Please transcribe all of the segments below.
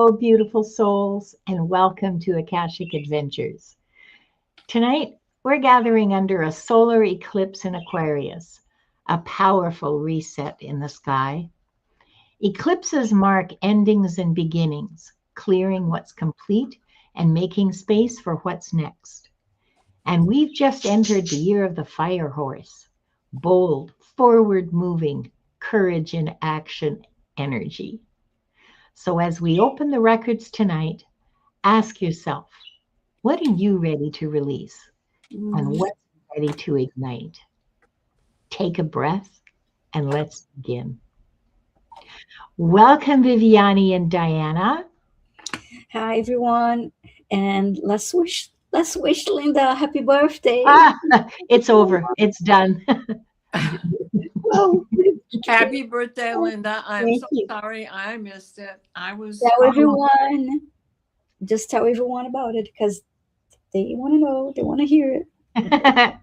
Hello, beautiful souls, and welcome to Akashic Adventures. Tonight, we're gathering under a solar eclipse in Aquarius, a powerful reset in the sky. Eclipses mark endings and beginnings, clearing what's complete and making space for what's next. And we've just entered the year of the fire horse, bold, forward-moving, courage in action energy. So as we open the records tonight, ask yourself, what are you ready to release? And what's ready to ignite? Take a breath and let's begin. Welcome, Viviani and Diana. Hi, everyone. And let's wish Linda happy birthday. It's over. It's done. Oh, happy birthday, Linda. I'm Thank so you. sorry I missed it. Tell everyone. Just tell everyone about it because they want to know. They want to hear it.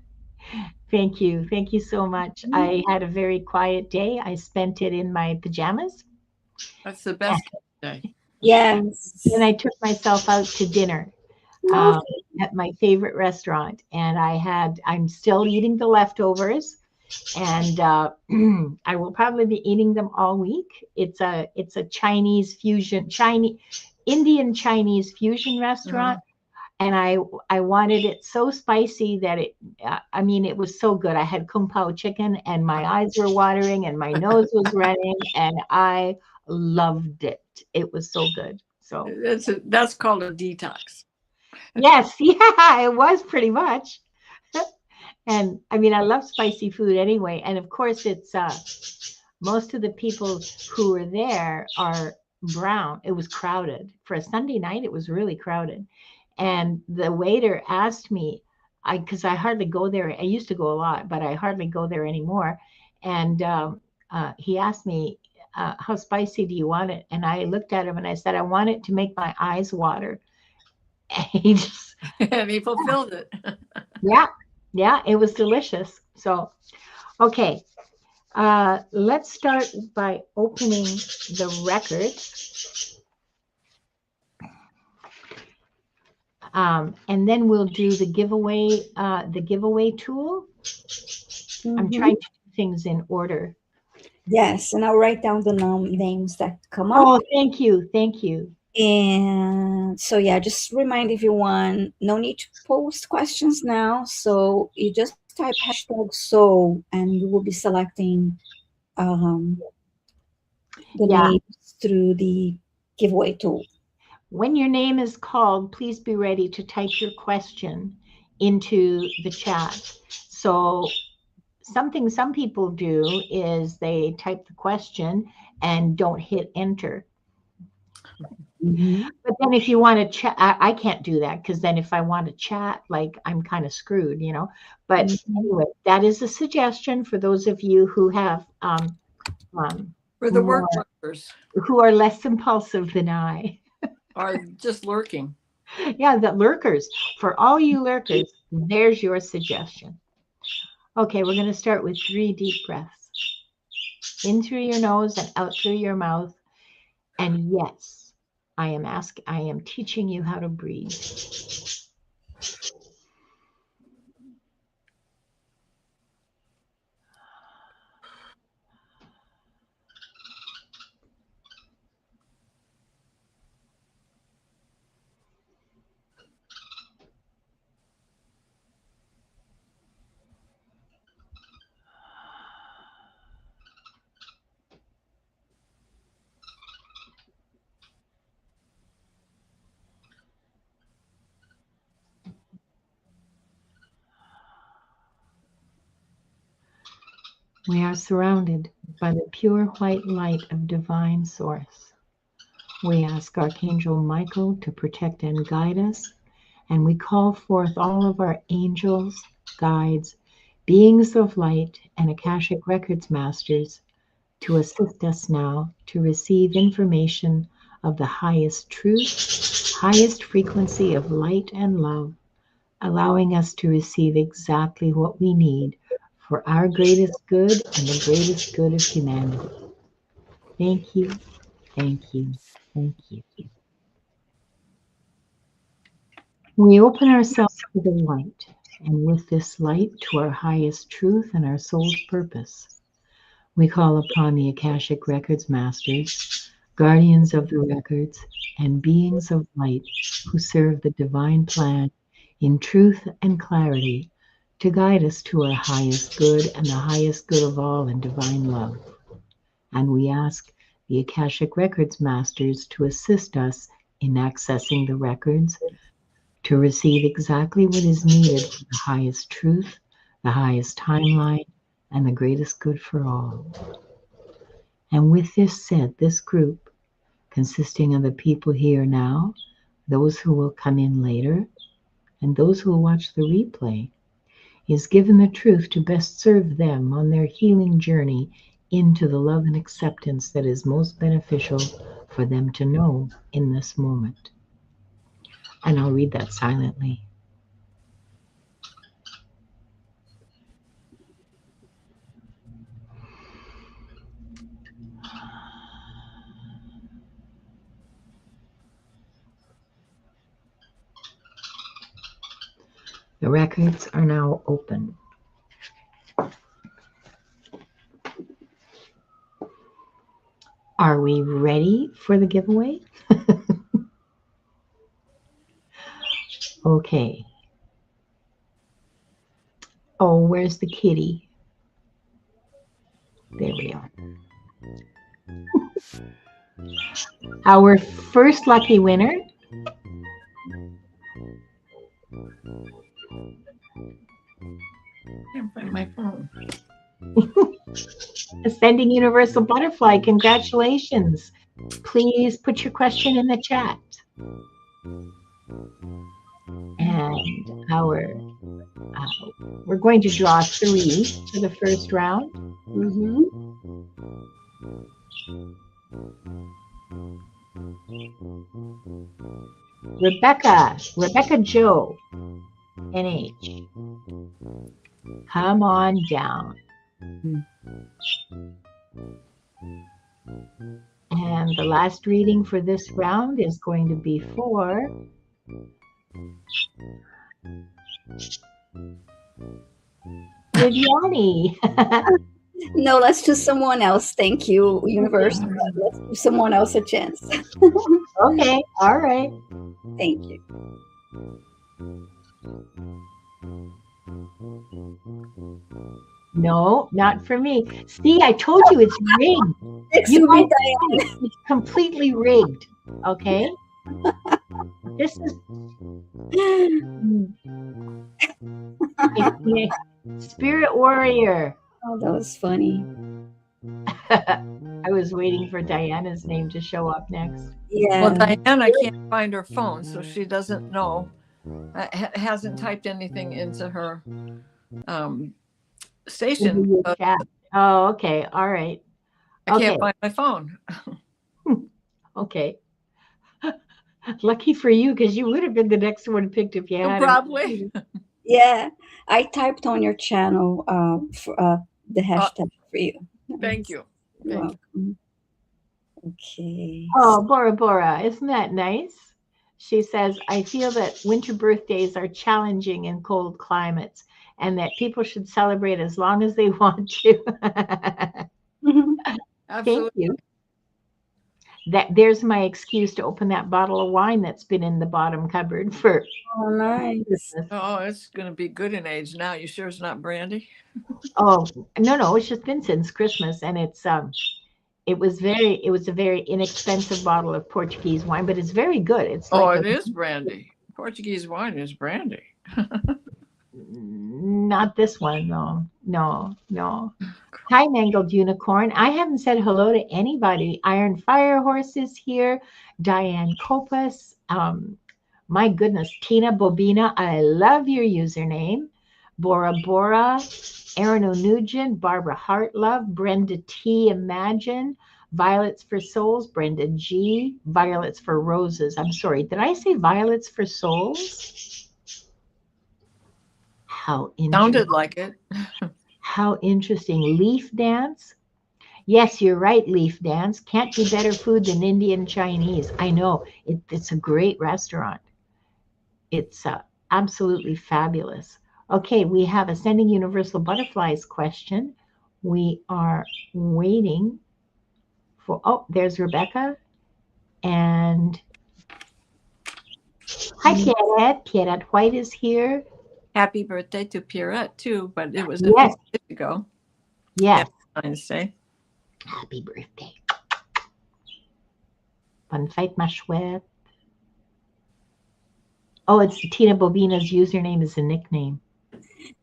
Thank you. Thank you so much. I had a very quiet day. I spent it in my pajamas. That's the best day. Yes. And I took myself out to dinner at my favorite restaurant. And I'm still eating the leftovers. And I will probably be eating them all week. It's a Chinese fusion, Indian Chinese fusion restaurant. And I wanted it so spicy that it was so good. I had Kung Pao chicken and my eyes were watering and my nose was running and I loved it. It was so good. So that's called a detox. Yes, yeah, it was pretty much. And I mean, I love spicy food anyway. And of course, it's most of the people who were there are brown. It was crowded. For a Sunday night, it was really crowded. And the waiter asked me, because I hardly go there. I used to go a lot, but I hardly go there anymore. And he asked me, how spicy do you want it? And I looked at him and I said, I want it to make my eyes water. And he fulfilled it. Yeah, it was delicious. So, okay, let's start by opening the record. And then we'll do the giveaway tool. I'm trying to do things in order. Yes, and I'll write down the names that come up. Oh, thank you. And so, yeah, just remind everyone, no need to post questions now. So you just type #soul and you will be selecting the names through the giveaway tool. When your name is called, please be ready to type your question into the chat. So some people do is they type the question and don't hit enter. But then if you want to chat, I can't do that because then if I want to chat, like I'm kind of screwed, But anyway, that is a suggestion for those of you who have for the work workers who are less impulsive than I. Are just lurking. Yeah, the lurkers. For all you lurkers, there's your suggestion. Okay, we're going to start with 3 deep breaths. In through your nose and out through your mouth. And yes, I am teaching you how to breathe. We are surrounded by the pure white light of divine source. We ask Archangel Michael to protect and guide us, and we call forth all of our angels, guides, beings of light, and Akashic Records masters to assist us now to receive information of the highest truth, highest frequency of light and love, allowing us to receive exactly what we need for our greatest good and the greatest good of humanity. Thank you, thank you, thank you. We open ourselves to the light, and with this light to our highest truth and our soul's purpose. We call upon the Akashic Records Masters, guardians of the records, and beings of light who serve the divine plan in truth and clarity to guide us to our highest good and the highest good of all in divine love. And we ask the Akashic Records Masters to assist us in accessing the records to receive exactly what is needed for the highest truth, the highest timeline, and the greatest good for all. And with this said, this group, consisting of the people here now, those who will come in later, and those who will watch the replay, is given the truth to best serve them on their healing journey into the love and acceptance that is most beneficial for them to know in this moment. And I'll read that silently. The records are now open. Are we ready for the giveaway? Okay. Oh, where's the kitty? There we are. Our first lucky winner Can't find my phone. Ascending Universal Butterfly, congratulations. Please put your question in the chat. And we're going to draw 3 for the first round. Mm-hmm. Rebecca Joe, NH. Come on down. And the last reading for this round is going to be for Viviani. No, let's choose someone else. Thank you, universe. Let's give someone else a chance. Okay, all right. Thank you. No, not for me. See, I told you it's rigged. It's completely rigged. Okay. This is Spirit Warrior. Oh, that was funny. I was waiting for Diana's name to show up next. Yeah. Well, Diana can't find her phone, so she doesn't know. Hasn't typed anything into her station. Oh, okay. All right. I can't find my phone. Okay. Lucky for you, because you would have been the next one picked if you had. Probably. Yeah, I typed on your channel for the hashtag for you. Thank you. You're welcome. Okay. Oh, Bora Bora, isn't that nice? She says, I feel that winter birthdays are challenging in cold climates and that people should celebrate as long as they want to. Thank you. There's my excuse to open that bottle of wine that's been in the bottom cupboard for. Oh, nice. Christmas. Oh, it's going to be good in age now. You sure it's not brandy? Oh, no, it's just been since Christmas, and it was a very inexpensive bottle of Portuguese wine, but it's very good. It's it is brandy. Portuguese wine is brandy. Not this one, no. Hi, Mangled Unicorn. I haven't said hello to anybody. Iron Fire Horse is here. Diane Copas. My goodness, Tina Bobina. I love your username. Bora Bora. Erin O'Nugent. Barbara Hartlove. Brenda T. Imagine. Violets for Souls. Brenda G. Violets for Roses. I'm sorry. Did I say Violets for Souls? How interesting. Sounded like it. How interesting. Leaf Dance. Yes, you're right, Leaf Dance. Can't be better food than Indian Chinese. I know. It's a great restaurant. it's absolutely fabulous. Okay, we have a Sending Universal Butterflies question. We are waiting for, oh, there's Rebecca. And hi, Pierrette. Pierrette White is here. Happy birthday to Pierrette, too, but it was a few Yes, days ago. yes. Valentine's Day. Happy birthday. Bonne fête, ma chouette. Oh, it's Tina Bobina's username is a nickname.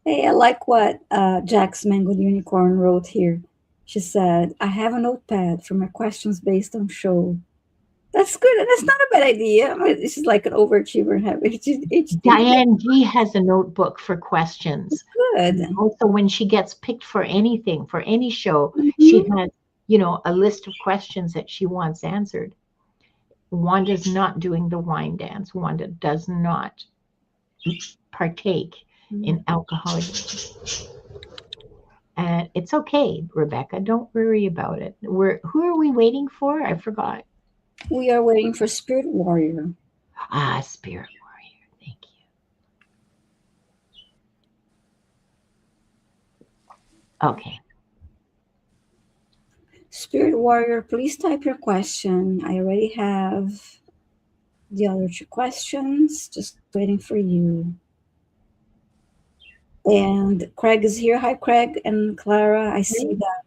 Hey, I like what Jack's Mangled Unicorn wrote here. She said, I have a notepad for my questions based on show. That's good, and that's not a bad idea. I mean, this is like an overachiever habit. It's Diane G has a notebook for questions. good. Also, when she gets picked for anything, for any show, Mhm. she has, you know, a list of questions that she wants answered. Wanda's not doing the wine dance. Wanda does not partake in alcoholism. And it's okay, Rebecca. Don't worry about it. Who are we waiting for? I forgot. We are waiting for Spirit Warrior. Ah, Spirit Warrior. Thank you. Okay. Spirit Warrior, please type your question. I already have the other two questions, just waiting for you. And Craig is here. Hi, Craig and Clara. I see that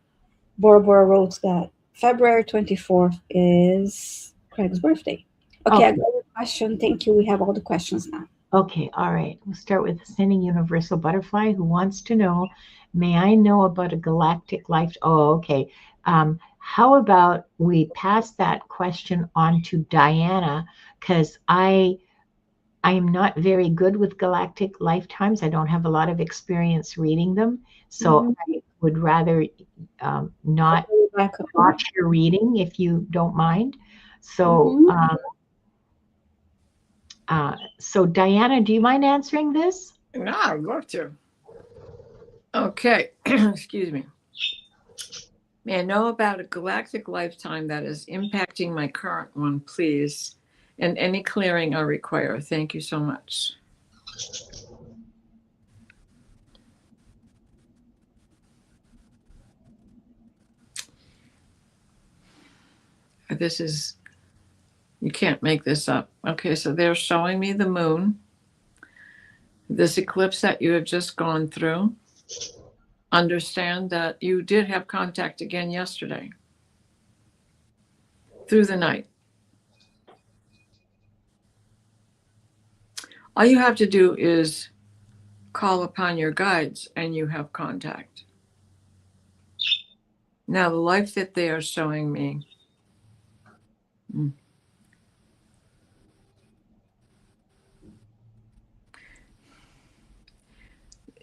Bora Bora wrote that February 24th is Craig's birthday. Okay, I got your question. Thank you. We have all the questions now. Okay, all right. We'll start with Sending Universal Butterfly, who wants to know, may I know about a galactic life? Oh, okay. How about we pass that question on to Diana, because I am not very good with galactic lifetimes. I don't have a lot of experience reading them, so I would rather not watch your reading if you don't mind. So. So Diana, do you mind answering this? No, I'd love to. Okay, excuse me. May I know about a galactic lifetime that is impacting my current one, please? And any clearing I require. Thank you so much. This is, you can't make this up. Okay, so they're showing me the moon, this eclipse that you have just gone through. Understand that you did have contact again yesterday through the night. All you have to do is call upon your guides and you have contact. Now, the life that they are showing me,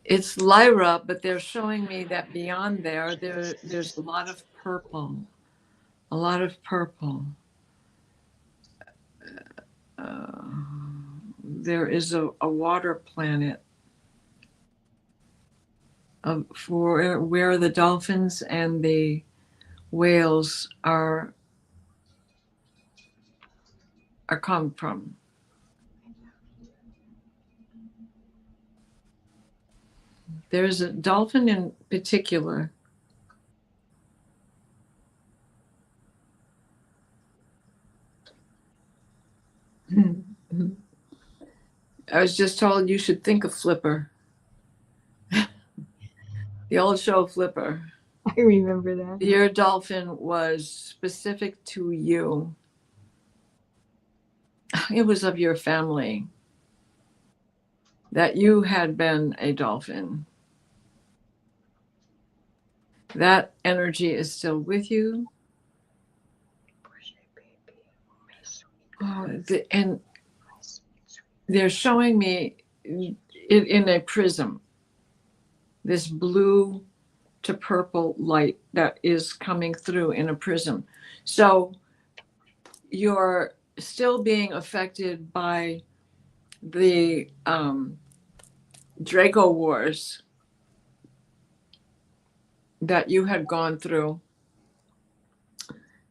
it's Lyra, but they're showing me that beyond there's a lot of purple. A lot of purple. There is a water planet for where the dolphins and the whales are come from. There's a dolphin in particular. I was just told you should think of Flipper. The old show Flipper. I remember that. Your dolphin was specific to you. It was of your family that you had been a dolphin. That energy is still with you. And they're showing me it in a prism, this blue to purple light that is coming through in a prism. So you're still being affected by the Draco Wars that you had gone through.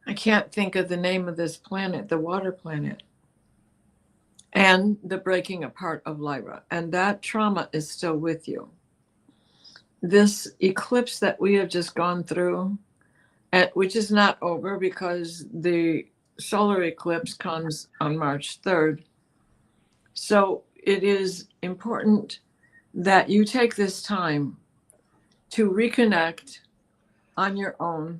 I can't think of the name of this planet, the water planet. and the breaking apart of Lyra. And that trauma is still with you. This eclipse that we have just gone through, which is not over because the solar eclipse comes on March 3rd. So it is important that you take this time to reconnect on your own,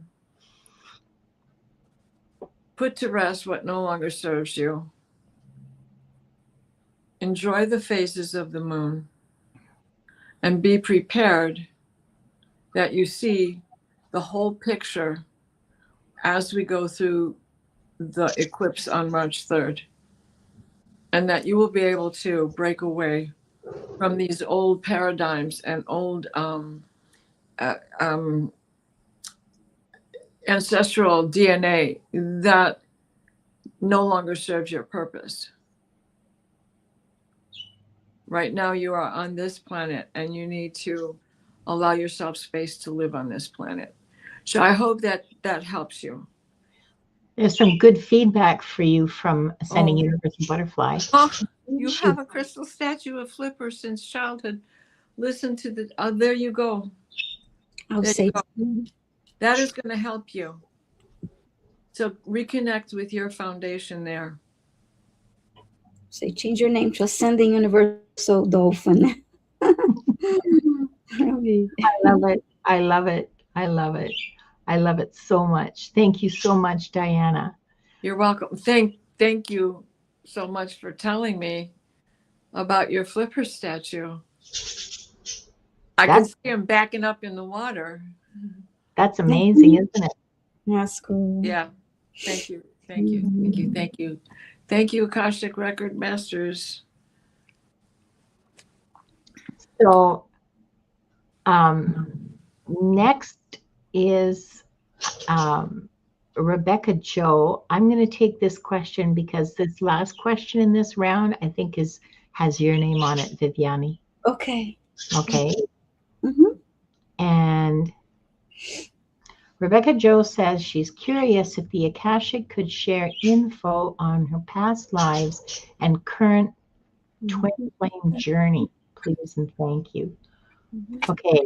put to rest what no longer serves you, enjoy the phases of the moon, and be prepared that you see the whole picture as we go through the eclipse on March 3rd, and that you will be able to break away from these old paradigms and old ancestral DNA that no longer serves your purpose. Right now, you are on this planet and you need to allow yourself space to live on this planet. So I hope that that helps you. There's some good feedback for you from Ascending Universal Butterfly. Oh, you have a crystal statue of Flipper since childhood. Listen to the, there you go. I'll There say you go. That is going to help you. So reconnect with your foundation there. Say, change your name to Ascending Universal Dolphin. I love it. I love it. I love it. I love it so much. Thank you so much, Diana. You're welcome. Thank you so much for telling me about your Flipper statue. I can see him backing up in the water. That's amazing, isn't it? That's cool. Yeah. Thank you. Thank you. Thank you. Thank you. Thank you, Akashic Record Masters. So next is Rebecca Joe. I'm going to take this question because this last question in this round, I think has your name on it, Viviani. Okay. Okay. And Rebecca Joe says she's curious if the Akashic could share info on her past lives and current twin flame journey, please and thank you. Okay,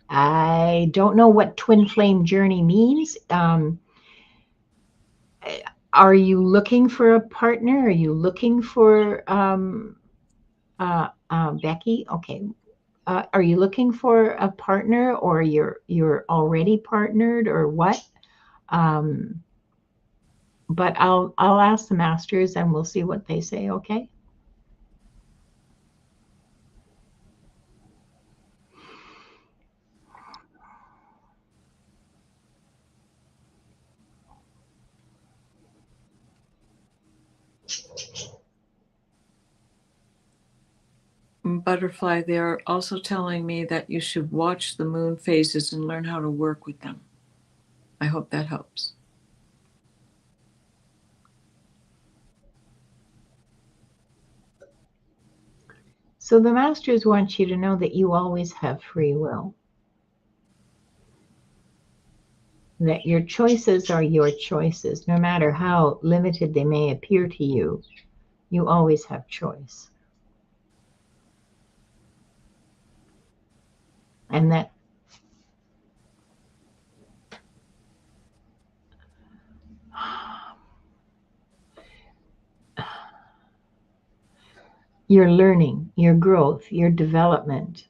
I don't know what twin flame journey means. Are you looking for a partner? Are you looking for Becky? Okay. Are you looking for a partner, or you're already partnered, or what? But I'll ask the masters and we'll see what they say, okay? Butterfly, they're also telling me that you should watch the moon phases and learn how to work with them. I hope that helps. So the masters want you to know that you always have free will. That your choices are your choices. No matter how limited they may appear to you, you always have choice. And that your learning, your growth, your development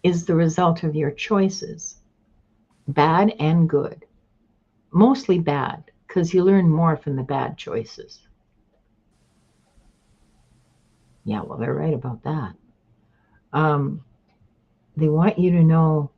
is the result of your choices, bad and good. Mostly bad, because you learn more from the bad choices. Yeah, well, they're right about that. They want you to know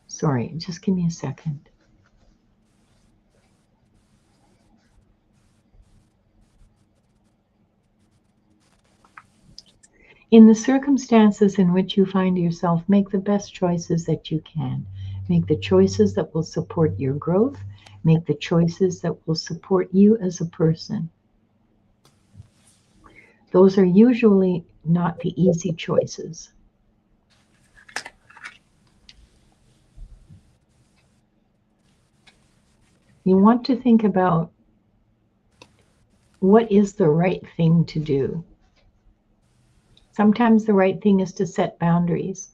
sorry, just give me a second. In the circumstances in which you find yourself, make the best choices that you can. Make the choices that will support your growth Make the choices that will support you as a person. Those are usually not the easy choices. You want to think about what is the right thing to do. Sometimes the right thing is to set boundaries.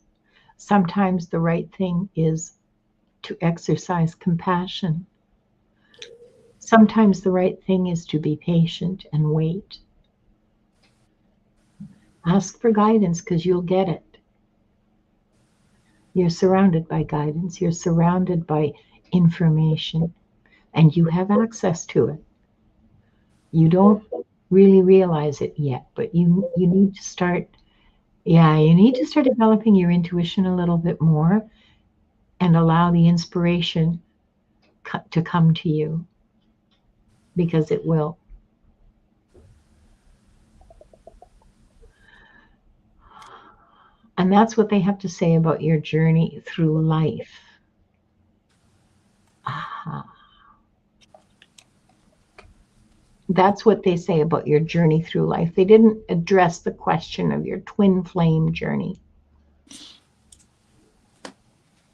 Sometimes the right thing is to exercise compassion. Sometimes the right thing is to be patient and wait. Ask for guidance because you'll get it. You're surrounded by guidance. You're surrounded by information, and you have access to it. You don't really realize it yet, but you need to start, you need to start developing your intuition a little bit more and allow the inspiration to come to you, because it will. And that's what they have to say about your journey through life. Aha. That's what they say about your journey through life. They didn't address the question of your twin flame journey.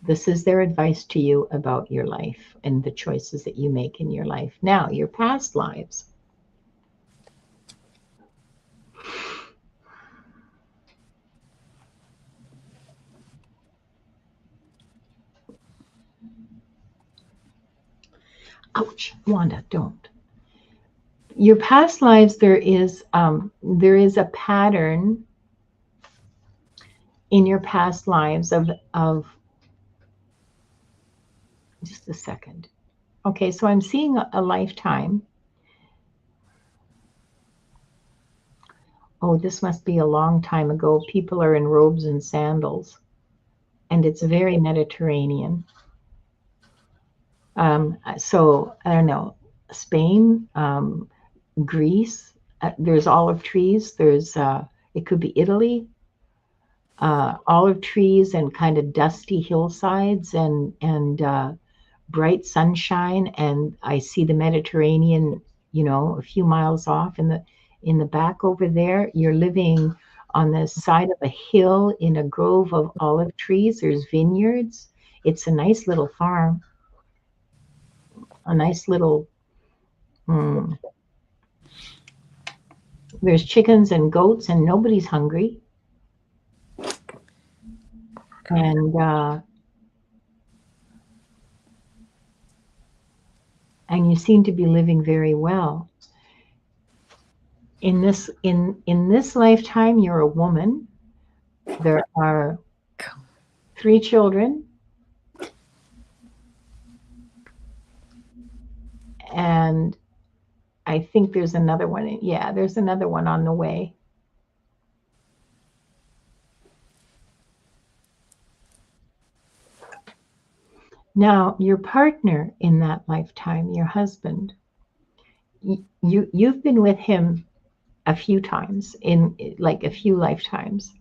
This is their advice to you about your life and the choices that you make in your life. Now, your past lives. Ouch, Wanda, don't. Your past lives, there is a pattern in your past lives of just a second. Okay, so I'm seeing a lifetime. Oh, this must be a long time ago. People are in robes and sandals, and it's very Mediterranean. So I don't know, Spain, Greece. There's olive trees. There's it could be Italy. Olive trees and kind of dusty hillsides and bright sunshine, and I see the Mediterranean, a few miles off in the back over there. You're living on the side of a hill in a grove of olive trees. There's vineyards. It's a nice little farm, a nice little. There's chickens and goats, and nobody's hungry. And you seem to be living very well. In this lifetime, you're a woman. There are 3 children, and I think there's another one. Yeah, there's another one on the way. Now, your partner in that lifetime, your husband, you've been with him a few times, in like a few lifetimes.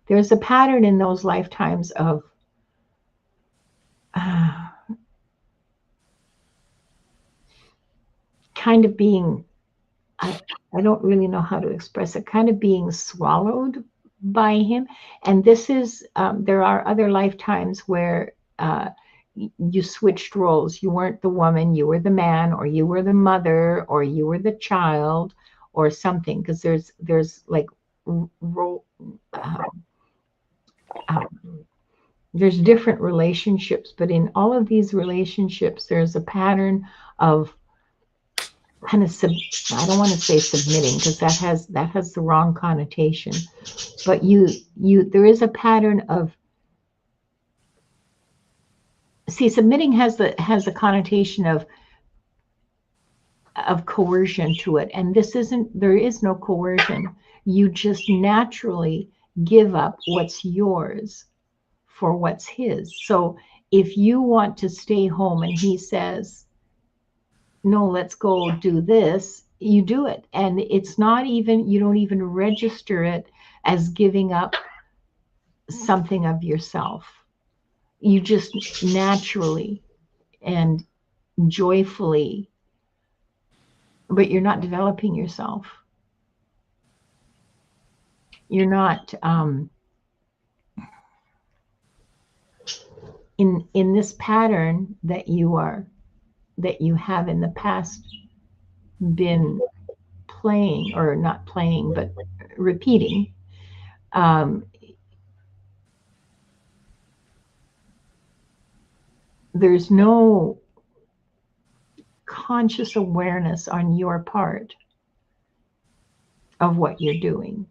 There's a pattern in those lifetimes of kind of being, I don't really know how to express it, kind of being swallowed by him. And this is, there are other lifetimes where you switched roles. You weren't the woman, you were the man, or you were the mother, or you were the child, or something. Because there's like role. There's different relationships, but in all of these relationships, there's a pattern of kind of I don't want to say submitting, because that has the wrong connotation. But there is a pattern of, see, submitting has a connotation of coercion to it, and there is no coercion. You just naturally give up what's yours for what's his. So if you want to stay home and he says, no, let's go do this, you do it. And it's not even, you don't even register it as giving up something of yourself. You just naturally and joyfully, but you're not developing yourself. You're not in this pattern that you have in the past been playing, or not playing, but repeating. Um, there's no conscious awareness on your part of what you're doing.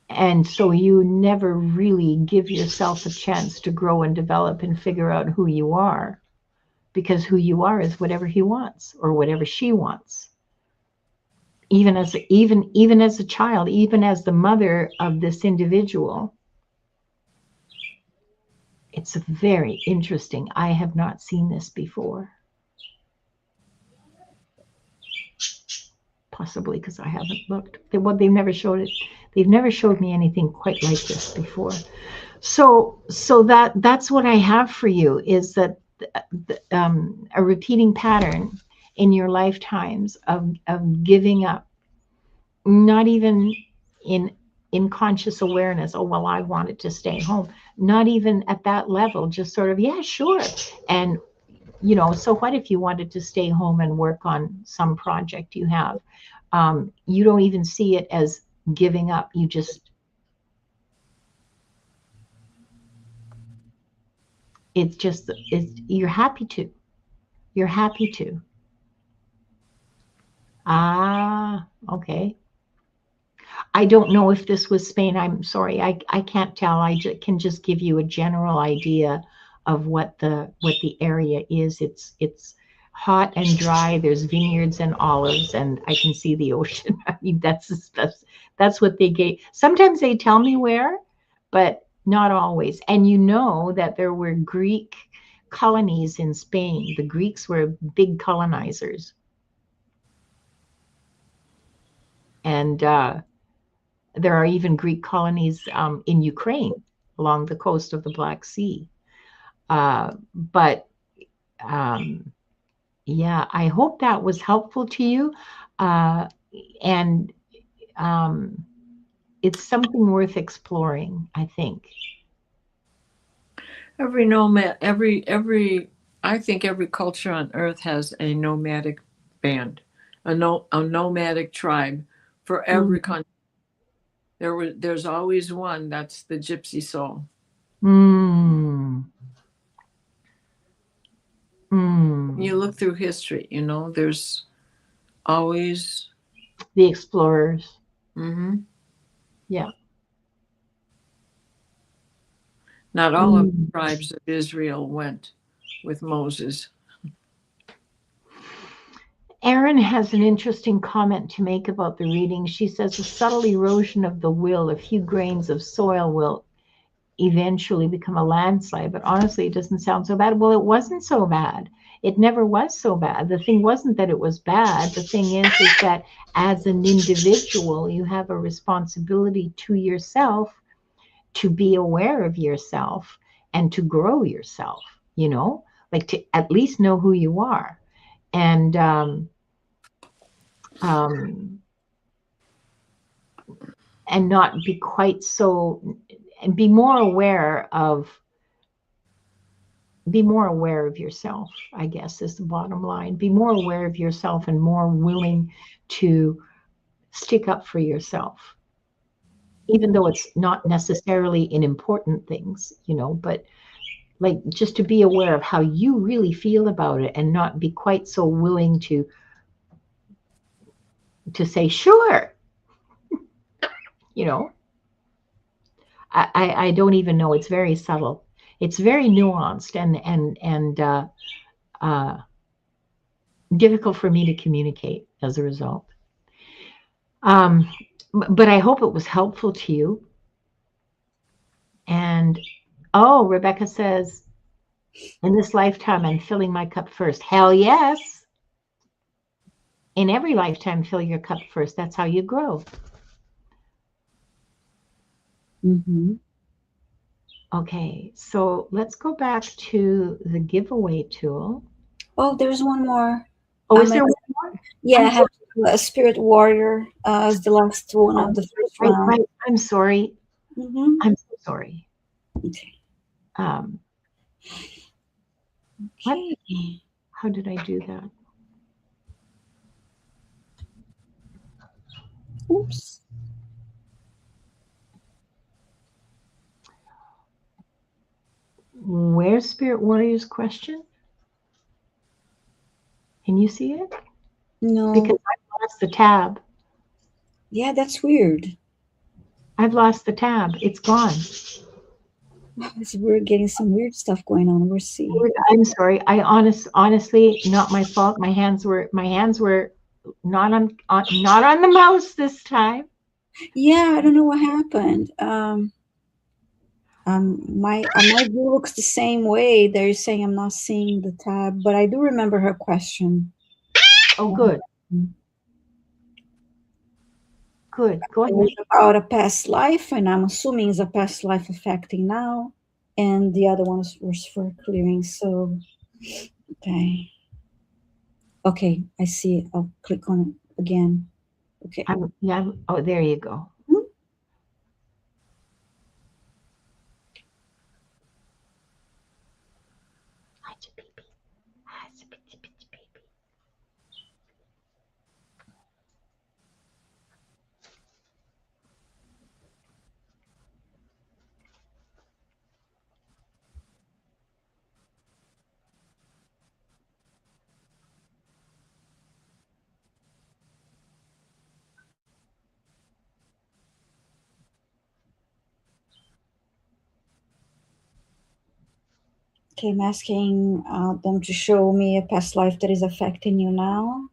And so you never really give yourself a chance to grow and develop and figure out who you are, because who you are is whatever he wants or whatever she wants. Even as a child, even as the mother of this individual, it's very interesting. I have not seen this before. Possibly because I haven't looked. They've never showed it. They've never showed me anything quite like this before. So that's what I have for you, is that a repeating pattern in your lifetimes of giving up, not even in conscious awareness. Oh, well, I wanted to stay home. Not even at that level, just sort of, yeah, sure. And, so what if you wanted to stay home and work on some project you have? You don't even see it as giving up. You're happy to. You're happy to. Ah, okay. I don't know if this was Spain. I'm sorry. I can't tell. Can just give you a general idea of what the area is. It's hot and dry. There's vineyards and olives, and I can see the ocean. I mean, that's what they gave. Sometimes they tell me where, but not always. And you know that there were Greek colonies in Spain. The Greeks were big colonizers. And there are even Greek colonies in Ukraine along the coast of the Black Sea. But yeah, I hope that was helpful to you. And it's something worth exploring, I think. Every nomad, I think every culture on earth has a nomadic band, a nomadic tribe for every country. There's always one that's the gypsy soul. You look through history, there's always the explorers. Yeah. Not all of the tribes of Israel went with Moses. Erin has an interesting comment to make about the reading. She says a subtle erosion of the will, a few grains of soil will eventually become a landslide. But honestly, it doesn't sound so bad. Well, it wasn't so bad. It never was so bad. The thing wasn't that it was bad. The thing is that as an individual, you have a responsibility to yourself to be aware of yourself and to grow yourself, like to at least know who you are. And not be quite so, and be more aware of yourself, I guess, is the bottom line. Be more aware of yourself and more willing to stick up for yourself, even though it's not necessarily in important things, but like just to be aware of how you really feel about it and not be quite so willing to say, sure. I don't even know. It's very subtle. It's very nuanced and difficult for me to communicate as a result. But I hope it was helpful to you. And Rebecca says, in this lifetime, I'm filling my cup first. Hell yes. In every lifetime, fill your cup first. That's how you grow. Mm-hmm. Okay, so let's go back to the giveaway tool. Oh, there's one more. Oh, is there one more? Yeah, I I'm have a spirit warrior as the last one of the first Right, round. right. I'm sorry. Mm-hmm. I'm so sorry. Okay. Um, what? Okay. How did I do that? Oops. Where's Spirit Warrior's question? Can you see it? No. Because I've lost the tab. Yeah, that's weird. I've lost the tab. It's gone. We're getting some weird stuff going on. We'll see. I'm sorry. Honestly, not my fault. My hands were not on the mouse this time. Yeah, I don't know what happened. My view looks the same way. They're saying I'm not seeing the tab, but I do remember her question. Oh, good. Good. Go It ahead. was about a past life, and I'm assuming it's a past life affecting now. And the other one was for clearing. So, okay. Okay, I see it. I'll click on it again. Okay. Oh, there you go. Hmm? Okay, I'm asking them to show me a past life that is affecting you now.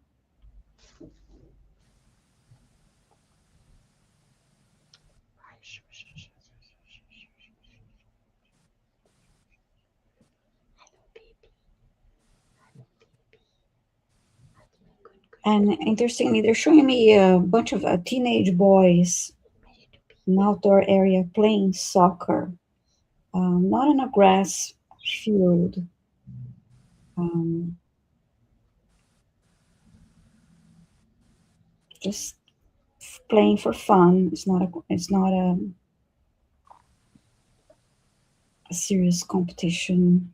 And interestingly, they're showing me a bunch of teenage boys in an outdoor area playing soccer, not in a grass field. Just playing for fun. It's not a serious competition.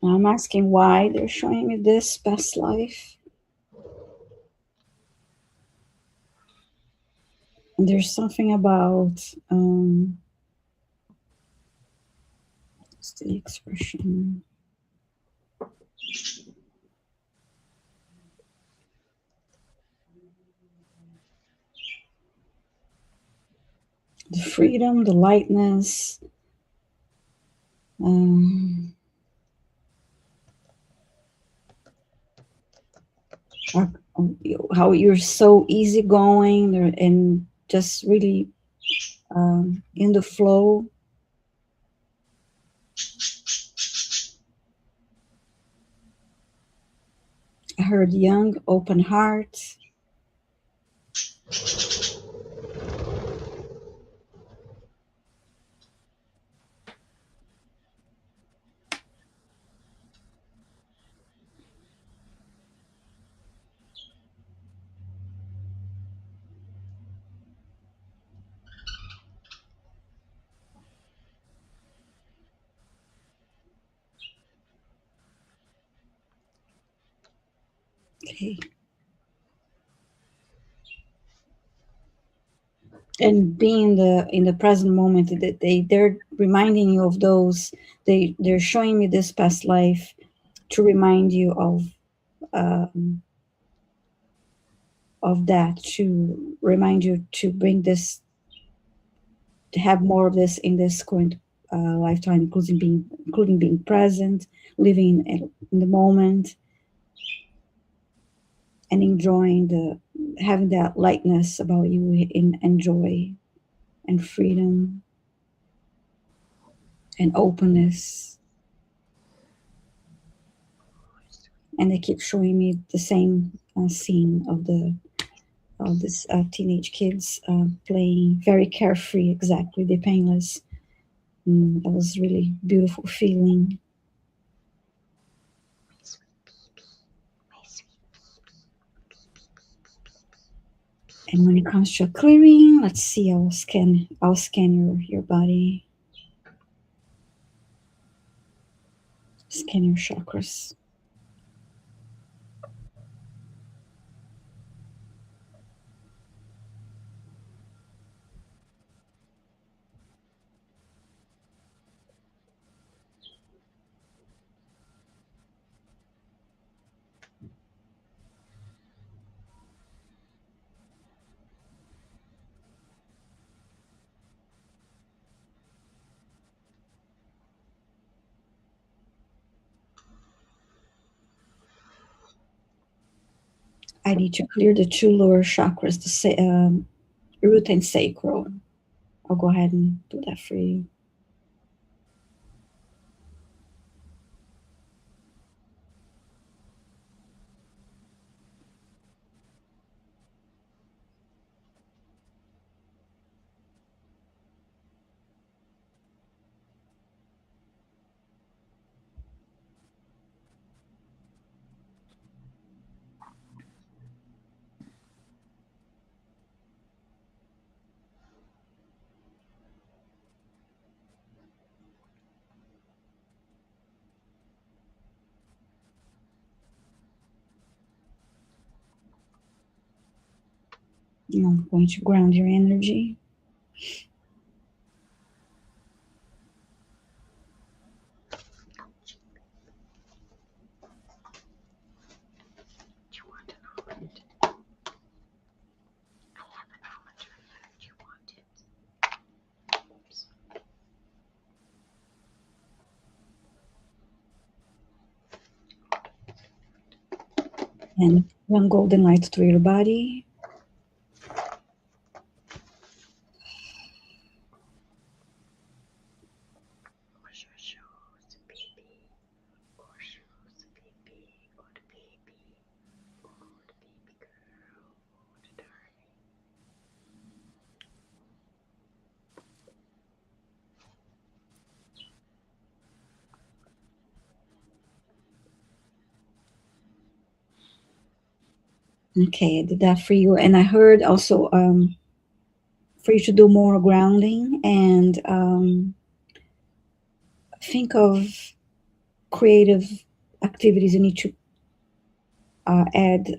I'm asking why they're showing me this past life. And there's something about what's the expression? The freedom, the lightness. How you're so easygoing and just really in the flow. I heard young, open heart. Okay. And being in the present moment, that they're reminding you of those. They're showing me this past life to remind you of that, to remind you to bring this, to have more of this in this current lifetime, including being present, living in the moment, and enjoying having that lightness about you and joy and freedom. and openness. And they keep showing me the same scene of this teenage kids playing very carefree, exactly, they're painless. That was really beautiful feeling. And when it comes to a clearing, let's see, I'll scan your body. Scan your chakras. I need to clear the two lower chakras, the root and sacral. I'll go ahead and do that for you. I'm going to ground your energy. And run golden light through your body. Okay, I did that for you. And I heard also for you to do more grounding and think of creative activities. You need to add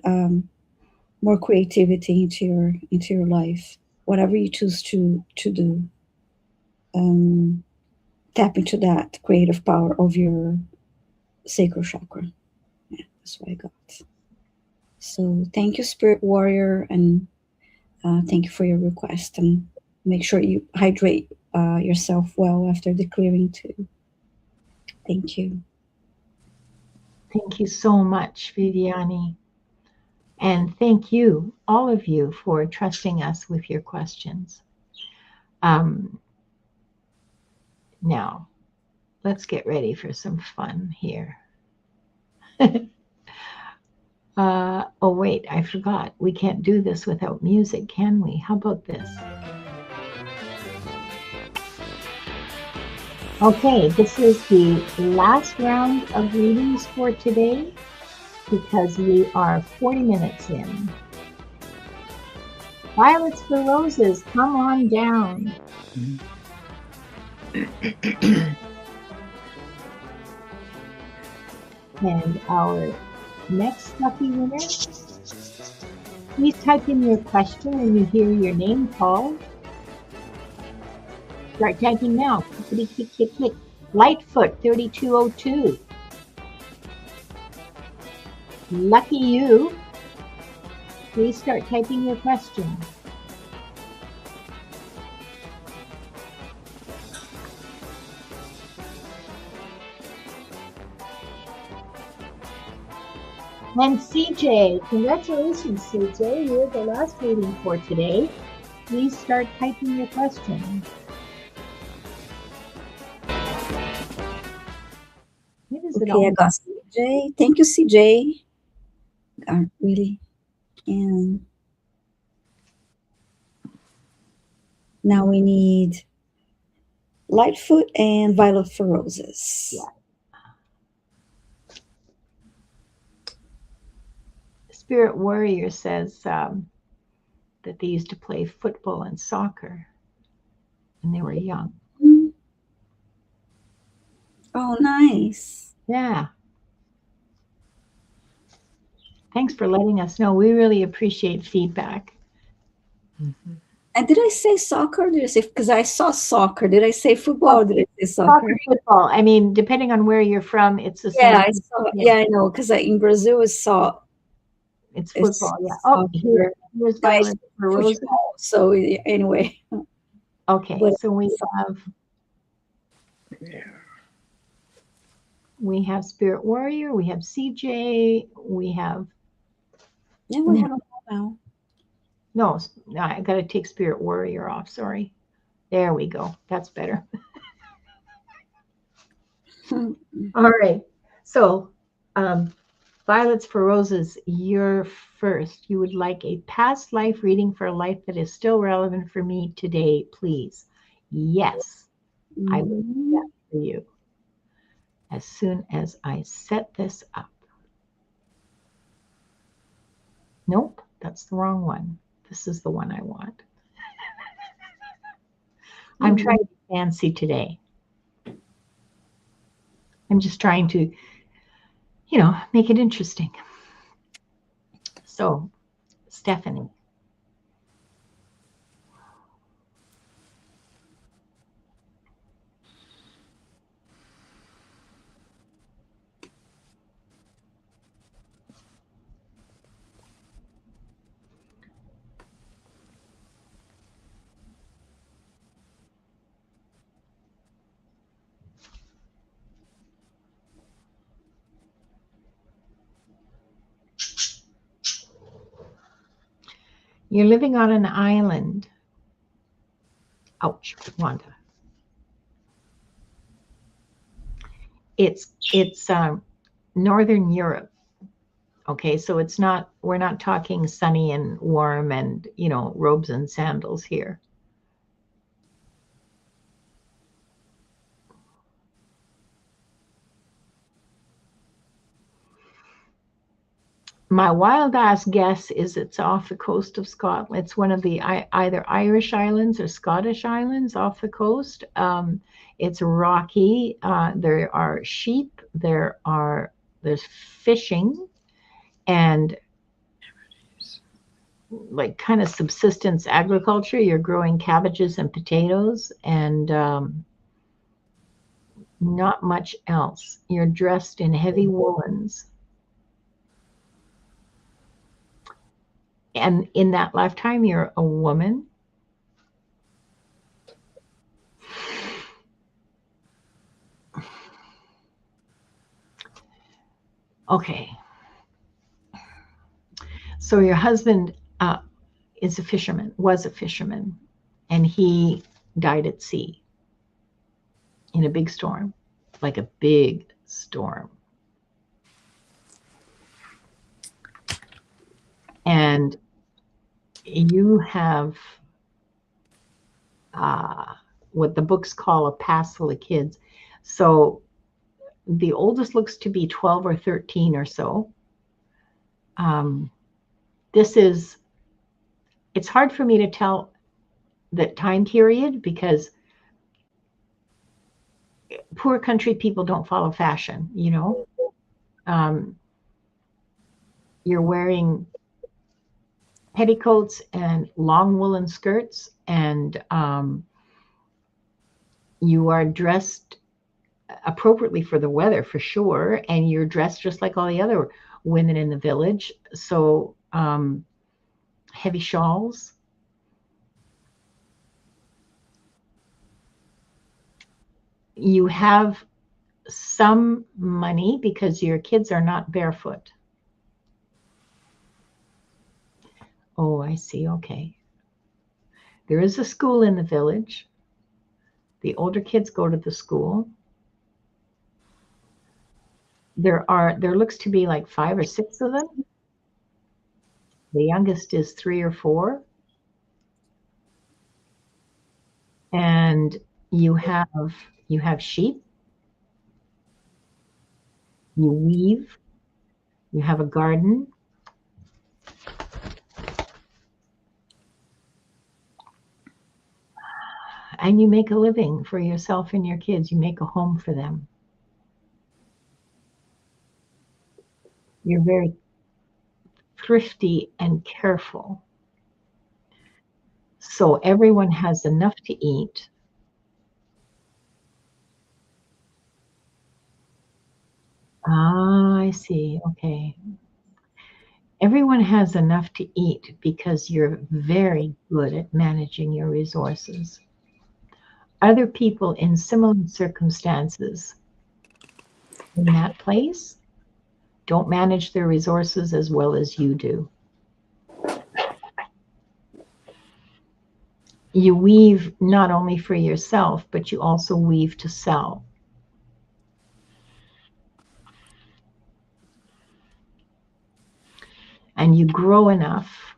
more creativity into your life. Whatever you choose to do, tap into that creative power of your sacral chakra. Yeah, that's what I got. So thank you, Spirit Warrior, and thank you for your request. And make sure you hydrate yourself well after the clearing too. Thank you. Thank you so much, Viviani. And thank you, all of you, for trusting us with your questions. Now, let's get ready for some fun here. Oh, wait, I forgot. We can't do this without music, can we? How about this? Okay, this is the last round of readings for today because we are 40 minutes in. Violets for Roses, come on down. And our next lucky winner, please type in your question when you hear your name called. Start typing now. Click, click, click, click. Lightfoot 3202. Lucky you. Please start typing your question. And CJ, congratulations, CJ. You're the last reading for today. Please start typing your question. it Okay, I all? got CJ. Thank you, CJ. Really. And now we need Lightfoot and Violet for Roses. Yeah. Spirit Warrior says that they used to play football and soccer when they were young. Mm. Oh, nice. Yeah. Thanks for letting us know. We really appreciate feedback. Mhm. And did I say soccer? Did I say, because I saw soccer. Did I say football or did I say Soccer, soccer? football. I mean, depending on where you're from, it's the Yeah, same. I saw. Yeah, Yeah, I know. Because in Brazil, it's it's football. Yeah. Oh, soccer. here's I Violet for Roses. football. So anyway, Okay, but so Yeah. we have Spirit Warrior, we have CJ, we have yeah, we have a now. no, I got to take Spirit Warrior off. Sorry. There we go. That's better. All right. So, Violets for Roses, you're first. You would like a past life reading for a life that is still relevant for me today, please. Yes, I will do that for you as soon as I set this up. Nope, that's the wrong one. This is the one I want. I'm trying to be fancy today. I'm just trying to, make it interesting. So, Stephanie. You're living on an island. Ouch, Wanda. It's Northern Europe. Okay, so we're not talking sunny and warm and, robes and sandals here. My wild ass guess is it's off the coast of Scotland. It's one of the either Irish islands or Scottish islands off the coast. It's rocky. There are sheep. There's fishing and like kind of subsistence agriculture. You're growing cabbages and potatoes and not much else. You're dressed in heavy woolens. And in that lifetime, you're a woman. Okay. So your husband was a fisherman, and he died at sea in a big storm, like a big storm. And you have what the books call a past full of kids. So the oldest looks to be 12 or 13 or so. It's hard for me to tell the time period because poor country people don't follow fashion, You're wearing petticoats and long woolen skirts, and you are dressed appropriately for the weather for sure, and you're dressed just like all the other women in the village. So heavy shawls. You have some money because your kids are not barefoot. Oh, I see. Okay. There is a school in the village. The older kids go to the school. There looks to be like 5 or 6 of them. The youngest is 3 or 4. And you have sheep, you weave, you have a garden, and you make a living for yourself and your kids. You make a home for them. You're very thrifty and careful. So everyone has enough to eat. Ah, I see. Okay. Everyone has enough to eat because you're very good at managing your resources. Other people in similar circumstances in that place don't manage their resources as well as you do. You weave not only for yourself, but you also weave to sell. And you grow enough,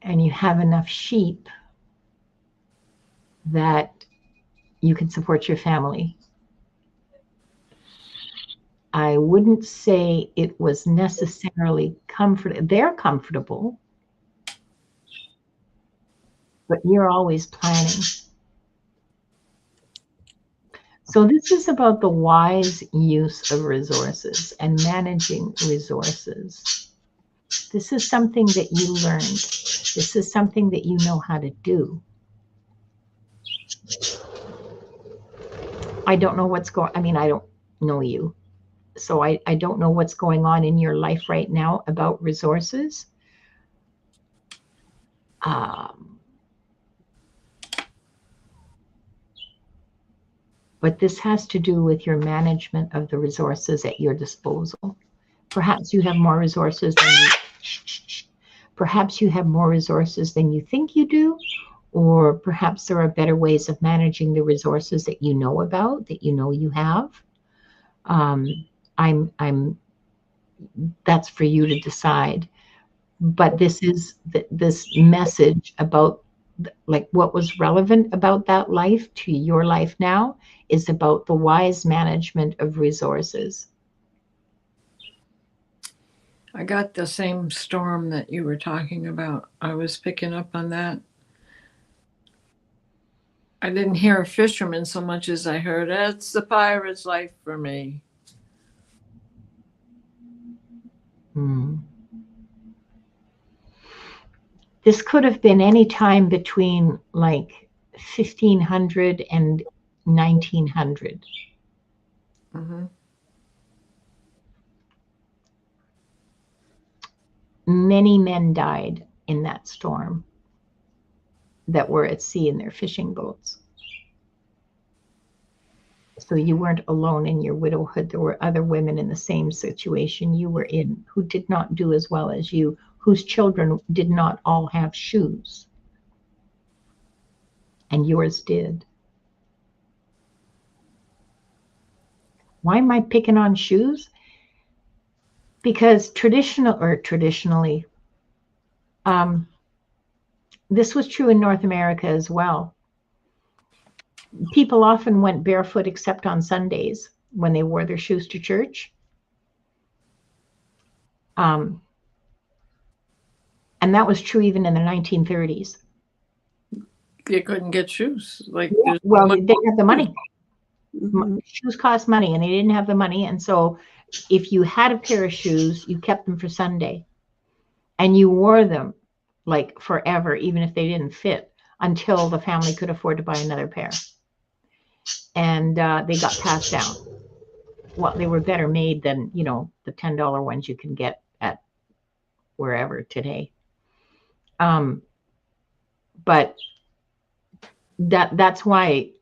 and you have enough sheep that you can support your family. I wouldn't say it was necessarily comfortable. They're comfortable, but you're always planning. So this is about the wise use of resources and managing resources. This is something that you learned. This is something that you know how to do. I don't know what's going, I mean, I don't know you. So I don't know what's going on in your life right now about resources. But this has to do with your management of the resources at your disposal. Perhaps you have more resources than you, perhaps you have more resources than you think you do, or perhaps there are better ways of managing the resources that you know about, that you know you have. That's for you to decide. But this is this message about like what was relevant about that life to your life now is about the wise management of resources. I got the same storm that you were talking about. I was picking up on that. I didn't hear a fisherman so much as I heard, "It's the pirate's life for me." This could have been any time between like 1500 and 1900. Many men died in that storm that were at sea in their fishing boats. So you weren't alone in your widowhood. There were other women in the same situation you were in who did not do as well as you, whose children did not all have shoes. And yours did. Why am I picking on shoes? Because traditionally, this was true in North America as well. People often went barefoot except on Sundays when they wore their shoes to church. And that was true even in the 1930s. You couldn't get shoes. Like, well, they didn't have the money. Shoes cost money, and they didn't have the money. And so if you had a pair of shoes, you kept them for Sunday. And you wore them like forever, even if they didn't fit, until the family could afford to buy another pair. And they got passed down. Well, they were better made than, you know, the $10 ones you can get at wherever today. But that's why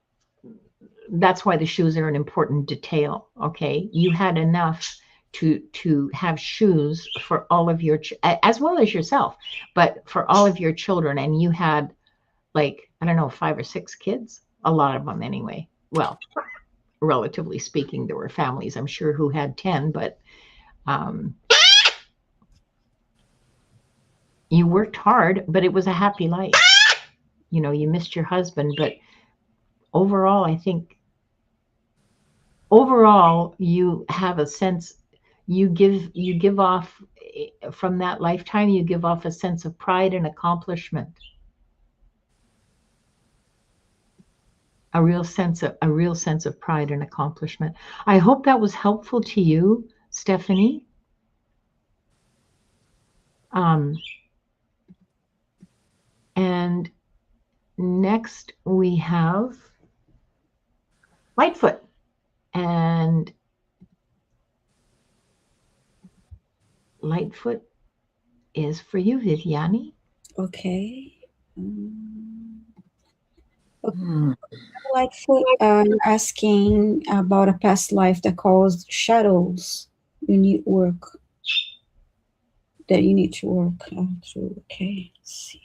the shoes are an important detail. Okay, you had enough to have shoes for all of your as well as yourself, but for all of your children. And you had like, I don't know, 5 or 6 kids, a lot of them anyway. Well, relatively speaking, there were families, I'm sure, who had 10, but um, you worked hard, but it was a happy life. You know, you missed your husband, but overall, I think overall you have a sense, you give off from that lifetime, you give off a sense of pride and accomplishment. A real sense of pride and accomplishment. I hope that was helpful to you, Stephanie. Um, and next we have Lightfoot. And Lightfoot is for you, Viviani. Okay. Um, Hmm. Lightfoot, you're asking about a past life that caused shadows you need work, that you need to work through. Okay, let's see.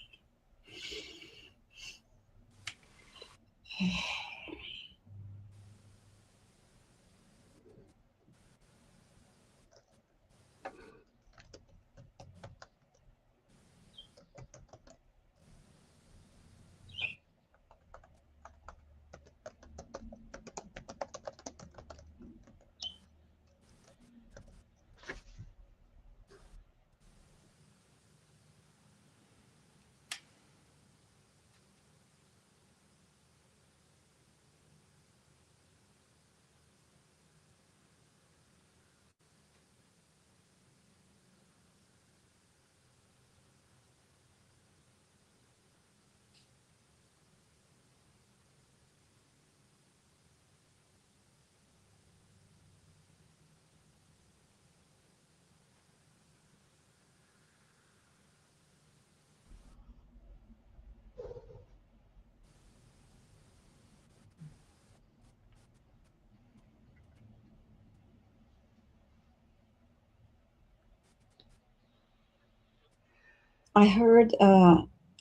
I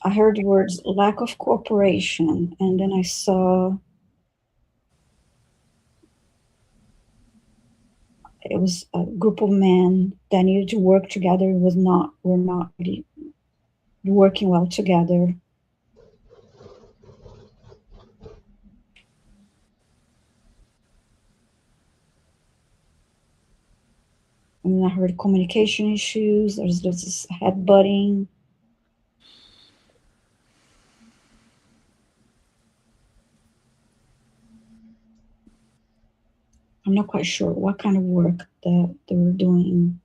heard words lack of cooperation, and then I saw it was a group of men that needed to work together. Were not really working well together. And I heard communication issues. There's this headbutting. I'm not quite sure what kind of work that they were doing.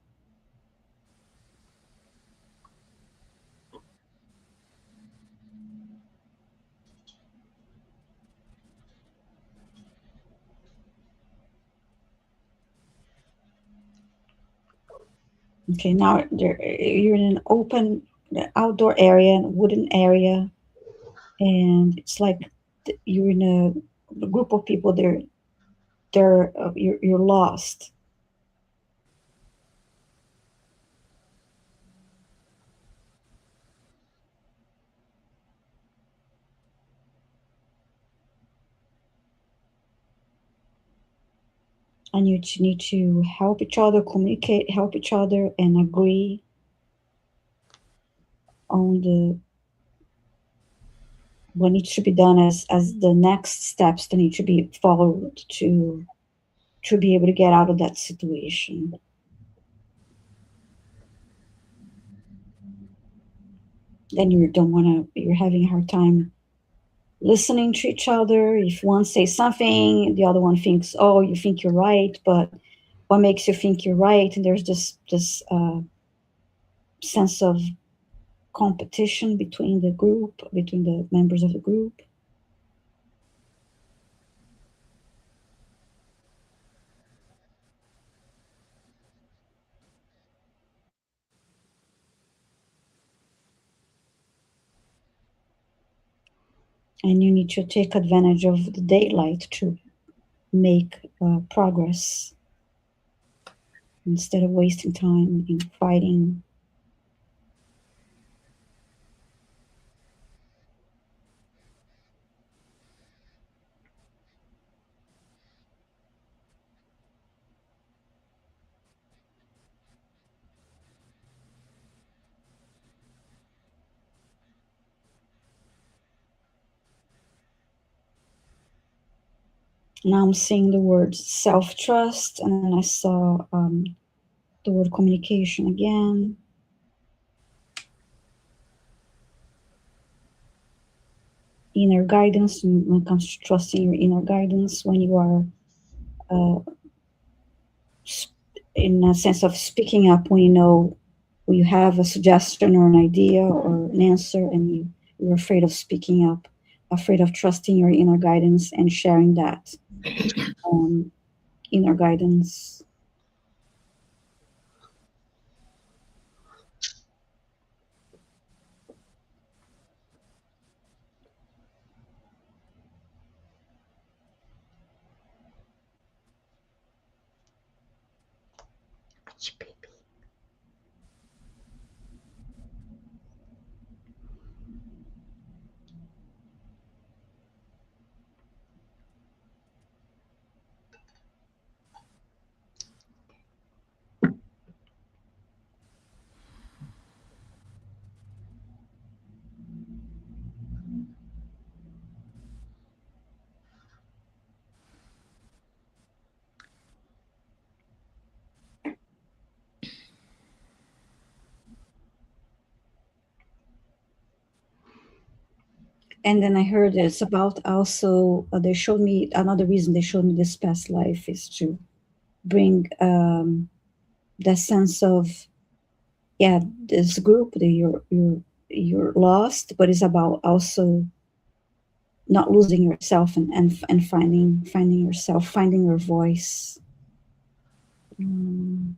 Okay, now you're in an open outdoor area, wooden area, and it's like you're in a group of people. You're lost, and you need to help each other, communicate, help each other, and agree on the what needs to be done as the next steps that need to be followed to be able to get out of that situation. Then you don't want to. You're having a hard time listening to each other. If one says something, the other one thinks, "Oh, you think you're right," but what makes you think you're right? And there's this sense of competition between the group, between the members of the group. And you need to take advantage of the daylight to make progress instead of wasting time in fighting. Now I'm seeing the word self-trust, and then I saw the word communication again. Inner guidance, when it comes to trusting your inner guidance, when you are uh, in a sense of speaking up, when you know, when you have a suggestion or an idea or an answer, and you're afraid of speaking up, afraid of trusting your inner guidance and sharing that um, inner guidance. And then I heard it's about also, they showed me another reason they showed me this past life is to bring that sense of, yeah, this group that you're lost, but it's about also not losing yourself and finding yourself, finding your voice. Mm.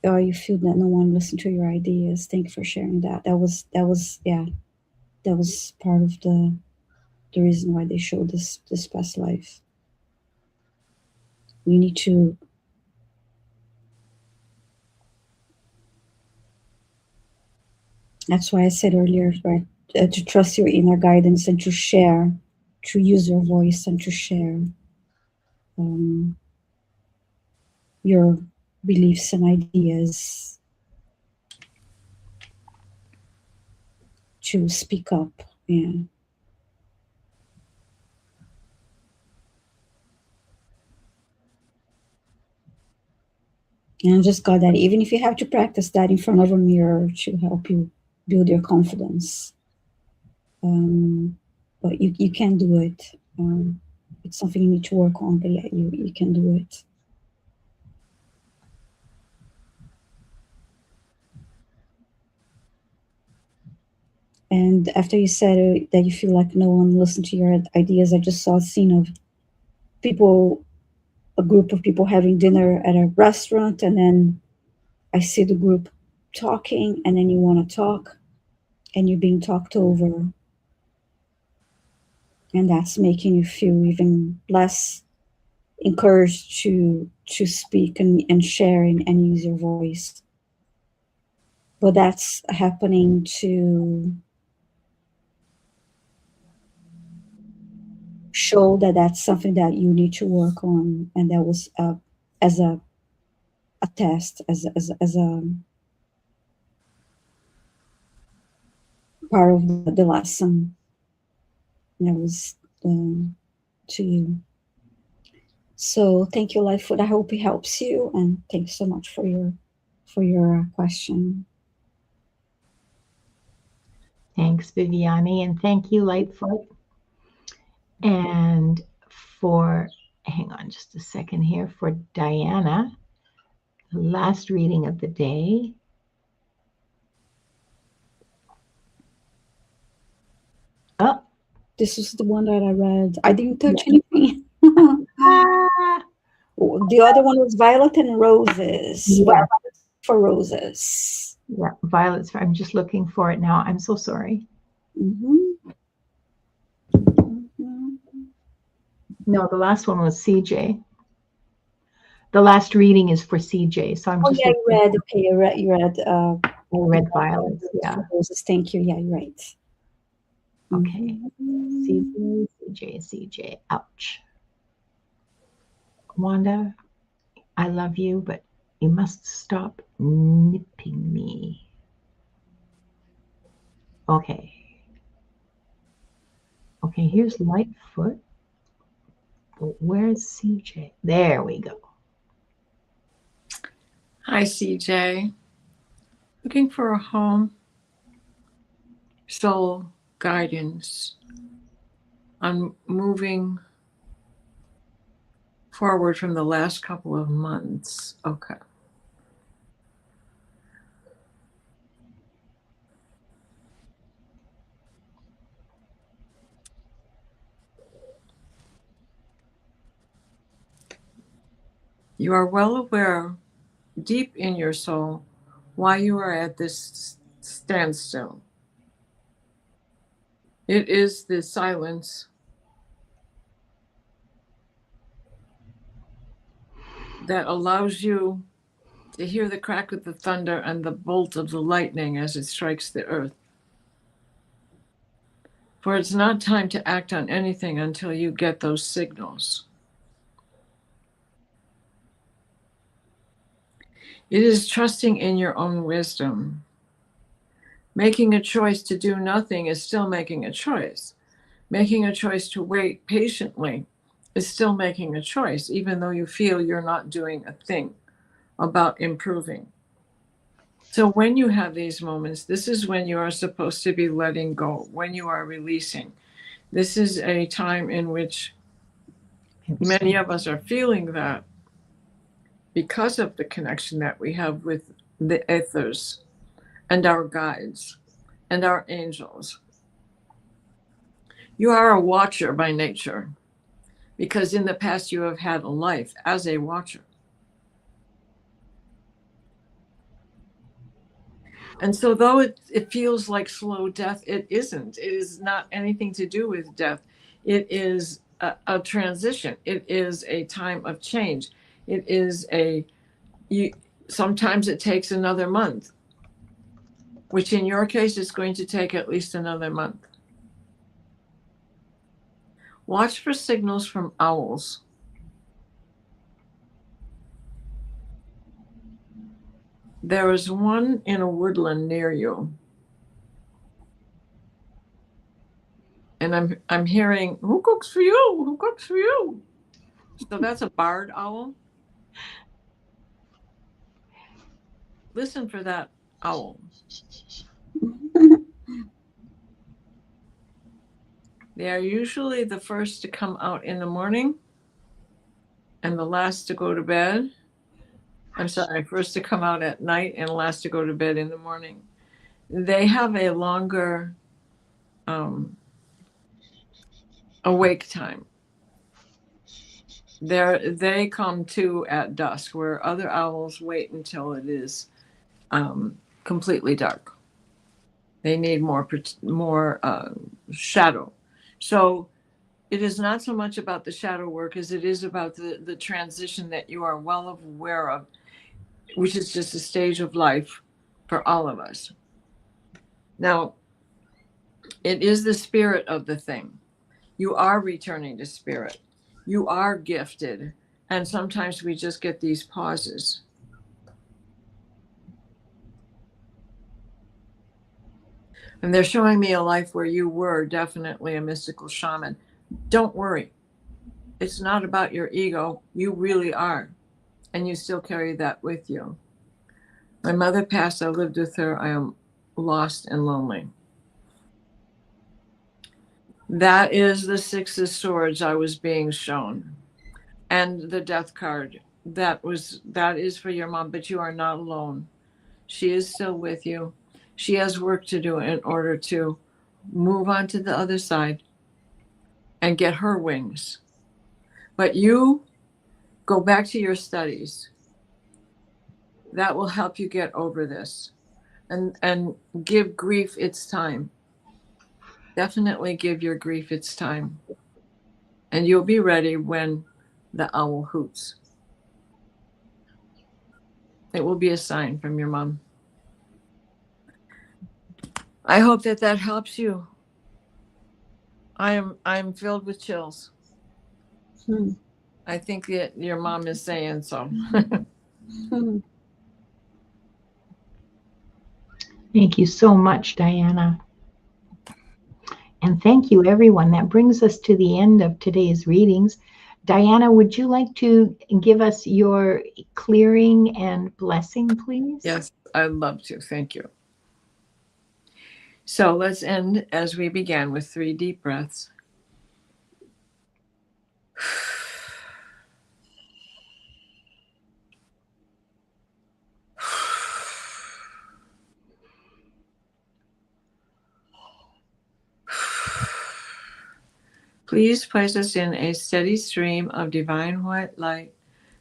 Or you feel that no one listened to your ideas. Thank you for sharing that. That was yeah, that was part of the reason why they showed this past life. You need to, that's why I said earlier, right, to trust your inner guidance and to share, to use your voice and to share um, your beliefs and ideas, to speak up. Yeah. And I just got that even if you have to practice that in front of a mirror to help you build your confidence. But you can do it. It's something you need to work on, but yeah, you can do it. And after you said that you feel like no one listened to your ideas, I just saw a scene of people, a group of people having dinner at a restaurant, and then I see the group talking, and then you want to talk, and you're being talked over, and that's making you feel even less encouraged to speak and share and use your voice. But that's happening to show that that's something that you need to work on, and that was as a test, as a part of the lesson that was to you. So thank you, Lightfoot. I hope it helps you, and thanks so much for your question. Thanks, Viviani, and thank you, Lightfoot. And for, hang on just a second here, for Diana, the last reading of the day. Oh, this was the one that I read. I didn't touch anything. The other one was Violet and Roses. Yeah. Violet for Roses. Yeah, Violet's. I'm just looking for it now. I'm so sorry. Mm-hmm. Mm-hmm. No, the last one was CJ. The last reading is for CJ. So I'm just. Yeah, you read. Okay, you read. I read Violet. Yeah. Roses. Thank you. Yeah, you're right. Okay. CJ. Ouch. Wanda, I love you, but you must stop nipping me. Okay. Okay, here's Lightfoot. But where's CJ? There we go. Hi, CJ. Looking for a home, soul guidance on moving forward from the last couple of months. Okay. You are well aware, deep in your soul, why you are at this standstill. It is the silence that allows you to hear the crack of the thunder and the bolt of the lightning as it strikes the earth. For it's not time to act on anything until you get those signals. It is trusting in your own wisdom. Making a choice to do nothing is still making a choice. Making a choice to wait patiently is still making a choice, even though you feel you're not doing a thing about improving. So when you have these moments, this is when you are supposed to be letting go, when you are releasing. This is a time in which many of us are feeling that because of the connection that we have with the ethers and our guides and our angels. You are a watcher by nature because in the past you have had a life as a watcher. And so though it feels like slow death, it isn't. It is not anything to do with death. It is a transition. It is a time of change. It is sometimes it takes another month, which in your case is going to take at least another month. Watch for signals from owls. There is one in a woodland near you. And I'm hearing, who cooks for you? Who cooks for you? So that's a barred owl. Listen for that owl. They are usually the first to come out in the morning and the last to go to bed. I'm sorry, first to come out at night and last to go to bed in the morning. They have a longer awake time. They come to at dusk, where other owls wait until it is completely dark. They need more shadow. So it is not so much about the shadow work as it is about the transition that you are well aware of, which is just a stage of life for all of us. Now, it is the spirit of the thing. You are returning to spirit. You are gifted. And sometimes we just get these pauses. And they're showing me a life where you were definitely a mystical shaman. Don't worry. It's not about your ego. You really are. And you still carry that with you. My mother passed. I lived with her. I am lost and lonely. That is the Six of Swords I was being shown. And the death card. That is for your mom, but you are not alone. She is still with you. She has work to do in order to move on to the other side and get her wings. But you go back to your studies. That will help you get over this and give grief its time. Definitely give your grief its time. And you'll be ready when the owl hoots. It will be a sign from your mom. I hope that helps you. I'm filled with chills. I think that your mom is saying so. Thank you so much, Diana. And thank you, everyone. That brings us to the end of today's readings. Diana, would you like to give us your clearing and blessing, please? Yes, I'd love to. Thank you. So let's end as we began with 3 deep breaths. Please place us in a steady stream of divine white light,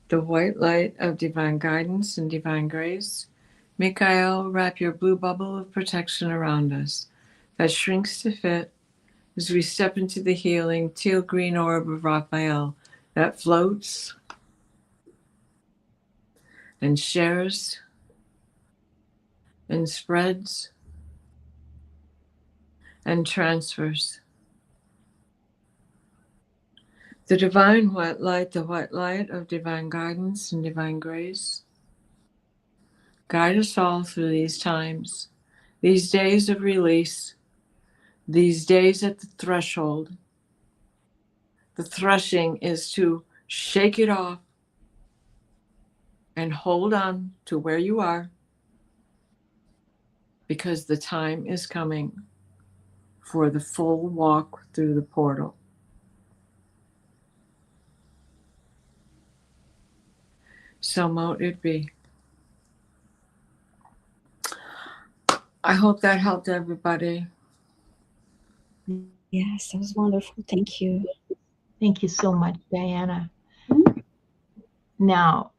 the white light of divine guidance and divine grace. Mikael, wrap your blue bubble of protection around us that shrinks to fit as we step into the healing teal green orb of Raphael that floats and shares and spreads and transfers. The divine white light, the white light of divine guidance and divine grace, guide us all through these times, these days of release, these days at the threshold. The threshing is to shake it off and hold on to where you are, because the time is coming for the full walk through the portal. So mote it be. I hope that helped everybody. Yes, that was wonderful. Thank you. Thank you so much, Diana. Mhm. Now,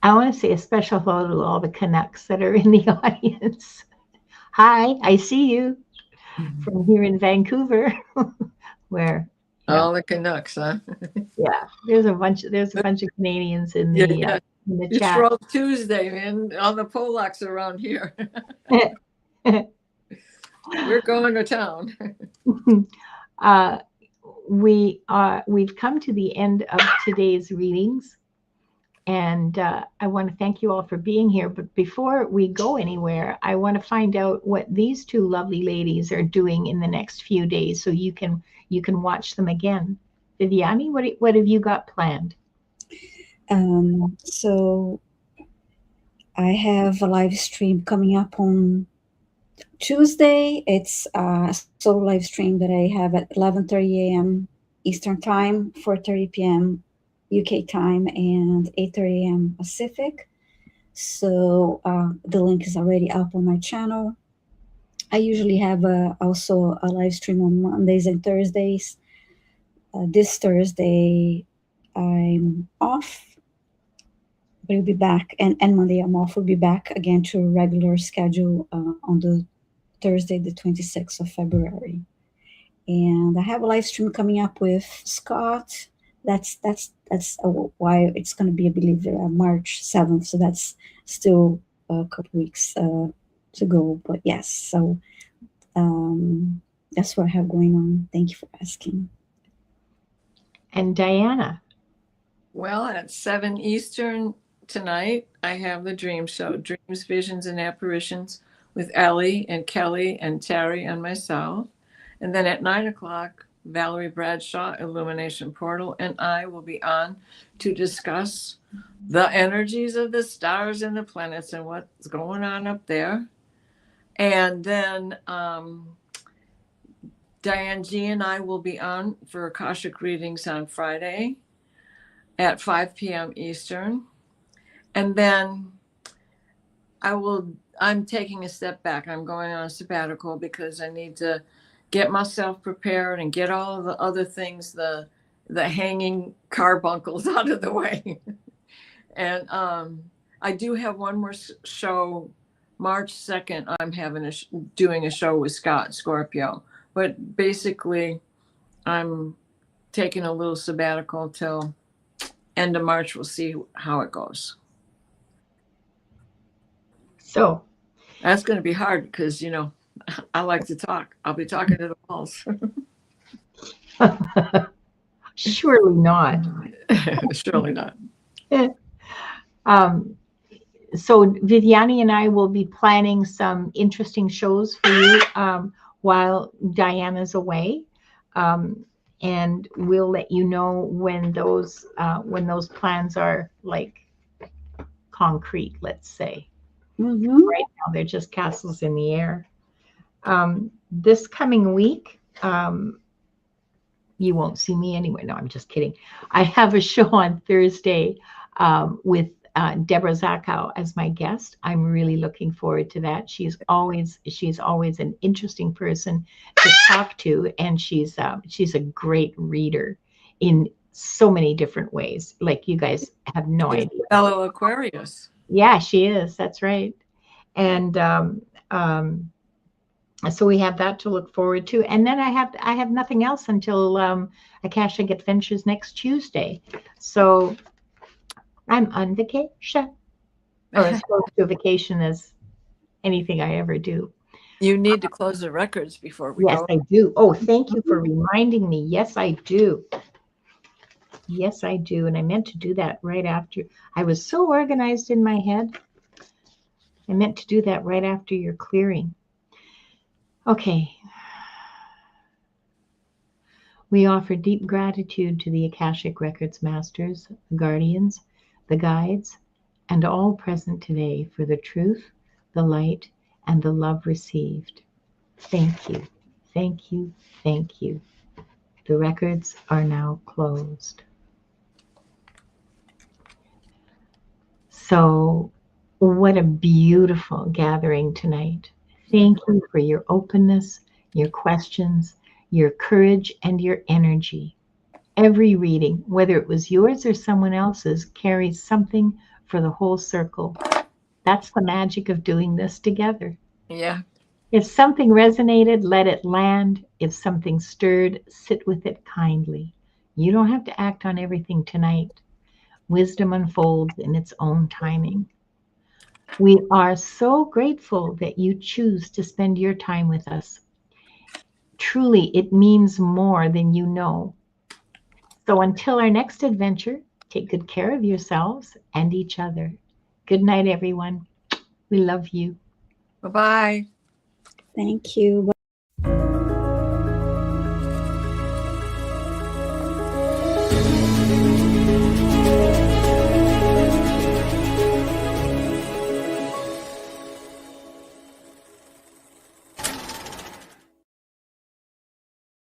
I want to say a special hello to all the Canucks that are in the audience. Hi, I see you from here in Vancouver, where All the Canucks, huh? yeah, there's a bunch of Canadians in Yeah, the yeah. in the It's chat. Shrove Tuesday, man. All the Polacks around here. We're going to town. We've come to the end of today's readings, and I want to thank you all for being here. But before we go anywhere, I want to find out what these two lovely ladies are doing in the next few days, so you can watch them again. Viviani, what have you got planned? So I have a live stream coming up on Tuesday. It's a solo live stream that I have at 11:30 a.m. Eastern Time, 4:30 p.m. UK time, and 8:30 a.m. Pacific. So the link is already up on my channel. I usually have also a live stream on Mondays and Thursdays. This Thursday, I'm off, but I'll be back. And Monday, I'm off. We'll be back again to a regular schedule on the Thursday, the 26th of February. And I have a live stream coming up with Scott. That's why it's going to be, I believe, March 7th. So that's still a couple weeks to go. But yes, so that's what I have going on. Thank you for asking. And Diana. Well, at 7 Eastern tonight, I have the Dream Show, Dreams, Visions, and Apparitions with Ellie and Kelly and Terry and myself. And then at 9 o'clock, Valerie Bradshaw, Illumination Portal, and I will be on to discuss the energies of the stars and the planets and what's going on up there. And then Diane G and I will be on for Akashic readings on Friday at 5 p.m. Eastern. And then I'm taking a step back. I'm going on a sabbatical because I need to get myself prepared and get all of the other things, the hanging carbuncles out of the way. And I do have one more show, March 2nd. I'm having doing a show with Scott Scorpio. But basically, I'm taking a little sabbatical till end of March. We'll see how it goes. So that's going to be hard because, you know, I like to talk. I'll be talking to the walls. Surely not. Surely not. So Viviani and I will be planning some interesting shows for you. while Diana's away. And we'll let you know when those plans are like concrete, let's say. Mm-hmm. Right now, they're just castles in the air. This coming week, you won't see me anyway. No, I'm just kidding. I have a show on Thursday with Deborah Zachow as my guest. I'm really looking forward to that. She's always an interesting person to talk to, and she's a great reader in so many different ways. Like, you guys have no She's idea. a fellow Aquarius. Yeah, she is. That's right. And so we have that to look forward to. And then I have nothing else until Akashic Adventures next Tuesday. So I'm on vacation, or as close to vacation as anything I ever do. You need to close the records before we Yes, go. I do. Oh, thank you for reminding me. Yes, I do. Yes, I do. And I meant to do that right after. I was so organized in my head. I meant to do that right after your clearing. Okay. We offer deep gratitude to the Akashic Records Masters, the Guardians, the Guides, and all present today for the truth, the light, and the love received. Thank you, thank you, thank you. The records are now closed. So, what a beautiful gathering tonight. Thank you for your openness, your questions, your courage, and your energy. Every reading, whether it was yours or someone else's, carries something for the whole circle. That's the magic of doing this together. Yeah. If something resonated, let it land. If something stirred, sit with it kindly. You don't have to act on everything tonight. Wisdom unfolds in its own timing. We are so grateful that you choose to spend your time with us. Truly, it means more than you know. So until our next adventure, take good care of yourselves and each other. Good night, everyone. We love you. Bye-bye. Thank you. Bye.